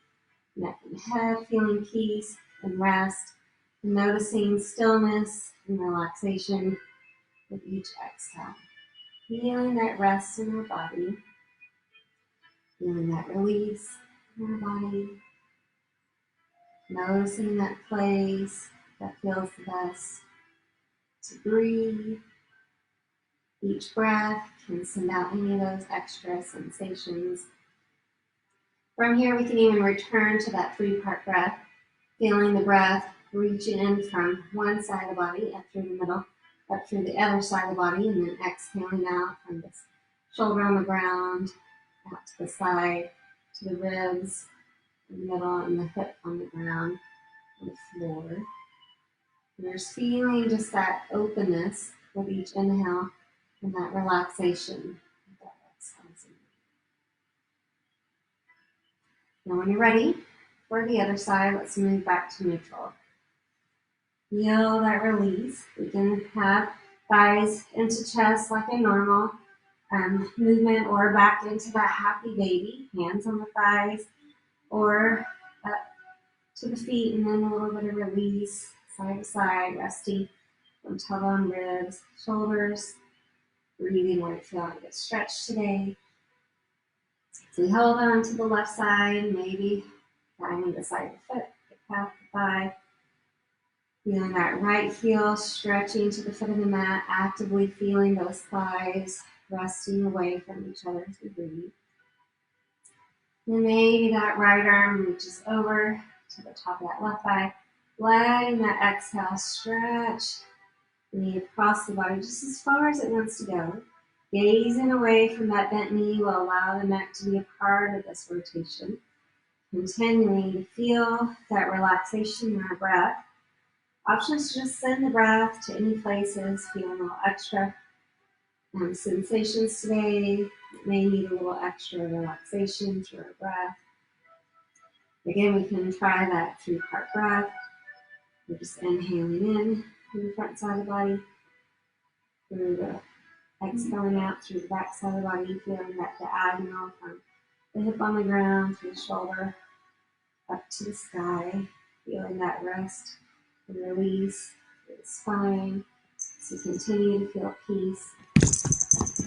Neck and head, feeling peace and rest, and noticing stillness and relaxation with each exhale. Feeling that rest in our body, feeling that release in our body, noticing that place that feels the best to breathe. Each breath can send out any of those extra sensations. From here, we can even return to that 3-part breath, feeling the breath reaching in from one side of the body up through the middle, up through the other side of the body, and then exhaling out from this shoulder on the ground, out to the side, to the ribs, the middle, and the hip on the ground, on the floor. And there's feeling just that openness with each inhale and that relaxation. Now when you're ready for the other side, let's move back to neutral. Feel that release. We can have thighs into chest like a normal movement, or back into that happy baby, hands on the thighs, or up to the feet, and then a little bit of release, side to side, resting from tailbone, ribs, shoulders, breathing where you feel like it's stretched today. So we hold on to the left side, maybe finding the side of the foot, the calf, the thigh. Feeling that right heel stretching to the foot of the mat, actively feeling those thighs resting away from each other as we breathe. And maybe that right arm reaches over to the top of that left thigh, letting that exhale stretch the knee across the body just as far as it wants to go. Gazing away from that bent knee will allow the neck to be a part of this rotation. Continuing to feel that relaxation in our breath. Options to just send the breath to any places, feeling a little extra sensations today. It may need a little extra relaxation through our breath. Again, we can try that 3-part breath. We're just inhaling in through the front side of the body, through the exhaling out through the back side of the body, feeling that diagonal from the hip on the ground to the shoulder up to the sky, feeling that rest and release through the spine. So continue to feel peace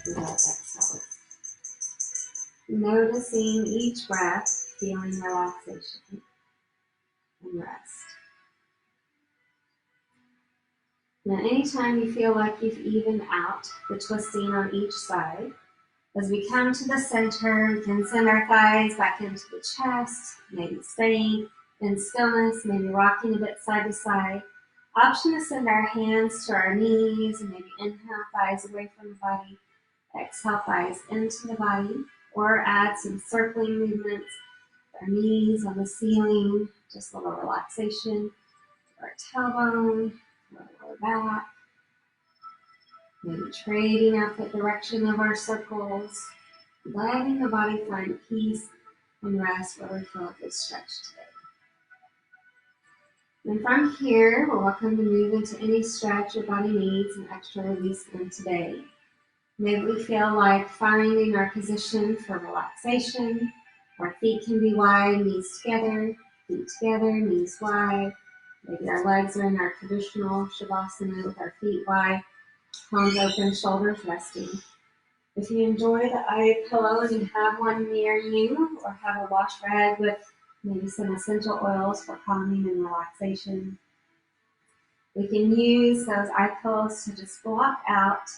through that exhale. Noticing each breath, feeling relaxation and rest. Now, anytime you feel like you've evened out the twisting on each side, as we come to the center, we can send our thighs back into the chest, maybe staying in stillness, maybe rocking a bit side to side. Option to send our hands to our knees and maybe inhale thighs away from the body, exhale thighs into the body, or add some circling movements. Our knees on the ceiling, just a little relaxation. Our tailbone, our lower back. Maybe trading our foot direction of our circles. Letting the body find peace and rest where we feel a good stretch today. And from here, we're welcome to move into any stretch your body needs and extra release in today. Maybe we feel like finding our position for relaxation. Our feet can be wide, knees together, feet together, knees wide. Maybe our legs are in our traditional Shavasana with our feet wide, palms open, shoulders resting. If you enjoy the eye pillow and you have one near you, or have a wash rag with maybe some essential oils for calming and relaxation, we can use those eye pillows to just block out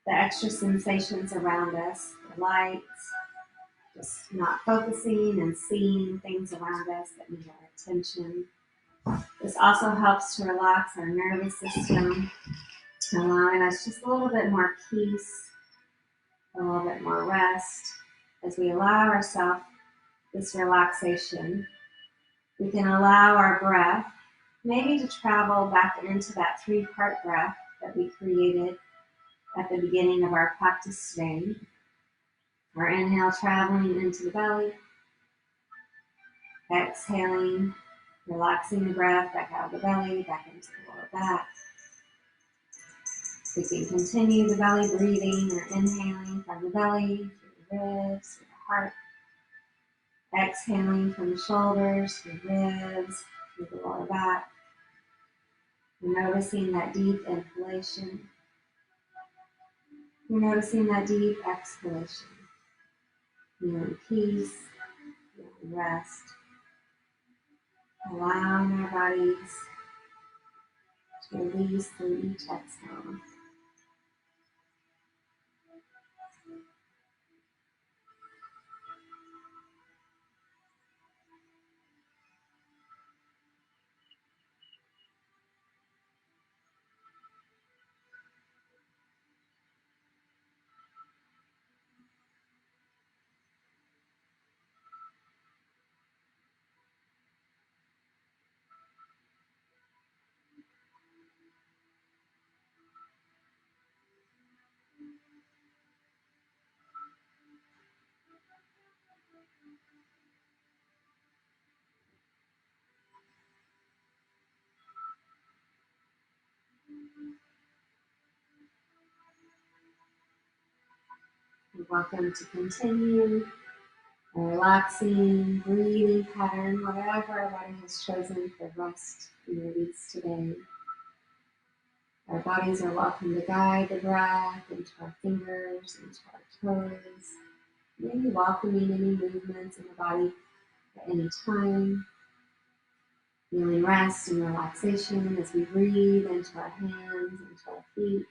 the extra sensations around us, the lights, just not focusing and seeing things around us that need our attention. This also helps to relax our nervous system, allowing us just a little bit more peace, a little bit more rest. As we allow ourselves this relaxation, we can allow our breath maybe to travel back into that 3-part breath that we created at the beginning of our practice today. Our inhale traveling into the belly, exhaling, relaxing the breath back out of the belly, back into the lower back. We can continue the belly breathing or inhaling from the belly, through the ribs, through the heart. Exhaling from the shoulders, through the ribs, through the lower back. We're noticing that deep inhalation. We're noticing that deep exhalation. Feeling peace, feeling rest. Allowing our bodies to release through each exhale. You're welcome to continue a relaxing breathing pattern, whatever our body has chosen for rest and release today. Our bodies are welcome to guide the breath into our fingers, into our toes, maybe welcoming any movements in the body at any time. Feeling rest and relaxation as we breathe into our hands, into our feet.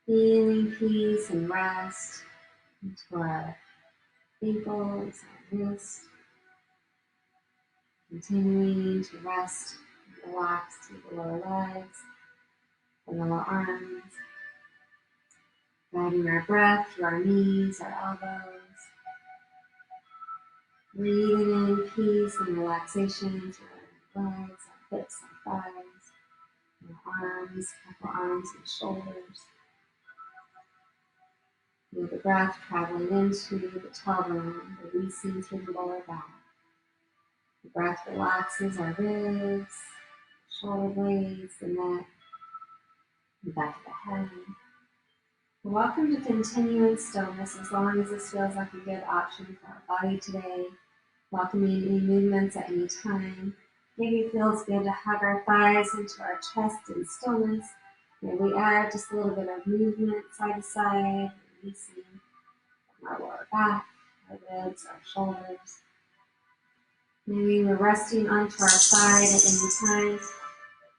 Feeling peace and rest into our ankles, our wrists. Continuing to rest and relax through the lower legs, the lower arms. Guiding our breath through our knees, our elbows. Breathing in peace and relaxation through our legs, our hips, our thighs, our arms, upper arms and shoulders. Feel the breath traveling into the tailbone, releasing through the lower back. The breath relaxes our ribs, shoulder blades, the neck, the back of the head. You're welcome to continue in stillness as long as this feels like a good option for our body today. Welcoming any movements at any time. Maybe it feels good to hug our thighs into our chest in stillness. Maybe we add just a little bit of movement side to side, releasing from our lower back, our ribs, our shoulders. Maybe we're resting onto our side at any time,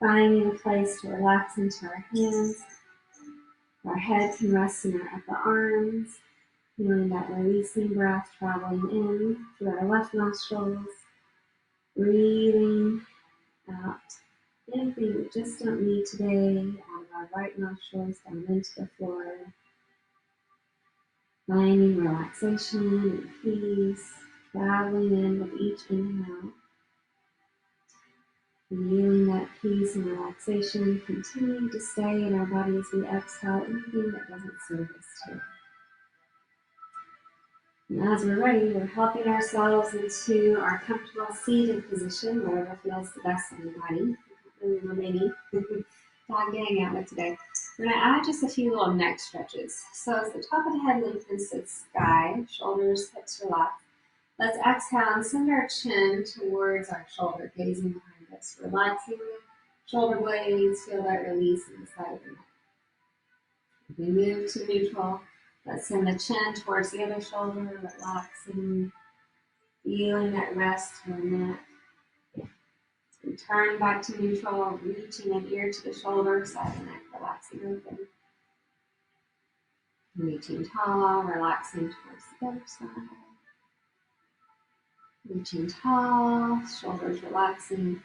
finding a place to relax into our hands. Our head can rest in our upper arms, feeling that releasing breath traveling in through our left nostrils, breathing out anything we just don't need today out of our right nostrils down into the floor. Finding relaxation and peace, traveling in with each inhale. Feeling that peace and relaxation continue to stay in our body as we exhale anything that doesn't serve us today. And as we're ready, we're helping ourselves into our comfortable seated position, whatever feels the best on the body. We're many dog day out with today. We're going to add just a few little neck stretches. So as the top of the head lengthens to the sky, shoulders, hips relax. Let's exhale and send our chin towards our shoulder, gazing behind us, relaxing the shoulder blades, feel that release in the side of the neck. If we move to neutral, let's send the chin towards the other shoulder, relaxing, feeling that rest in the neck. Return back to neutral, reaching an ear to the shoulder, side of the neck, relaxing open. Reaching tall, relaxing towards the other side. Reaching tall, shoulders relaxing.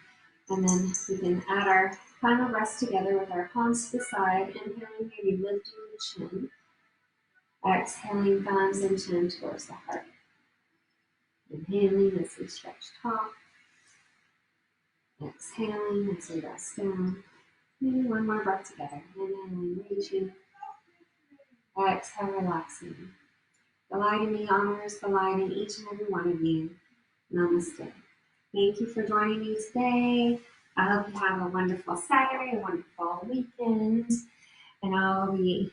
And then we can add our final rest together with our palms to the side. Inhaling, maybe lifting the chin. Exhaling, thumbs and chin towards the heart. Inhaling as we stretch tall. Exhaling as we rest down. Maybe one more breath together. Inhaling, reaching. Exhale, relaxing. The light in me honors the light in each and every one of you. Namaste. Thank you for joining me today. I hope you have a wonderful Saturday, a wonderful weekend. And I'll be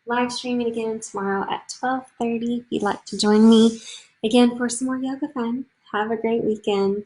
live streaming again tomorrow at 12:30 if you'd like to join me again for some more yoga fun. Have a great weekend.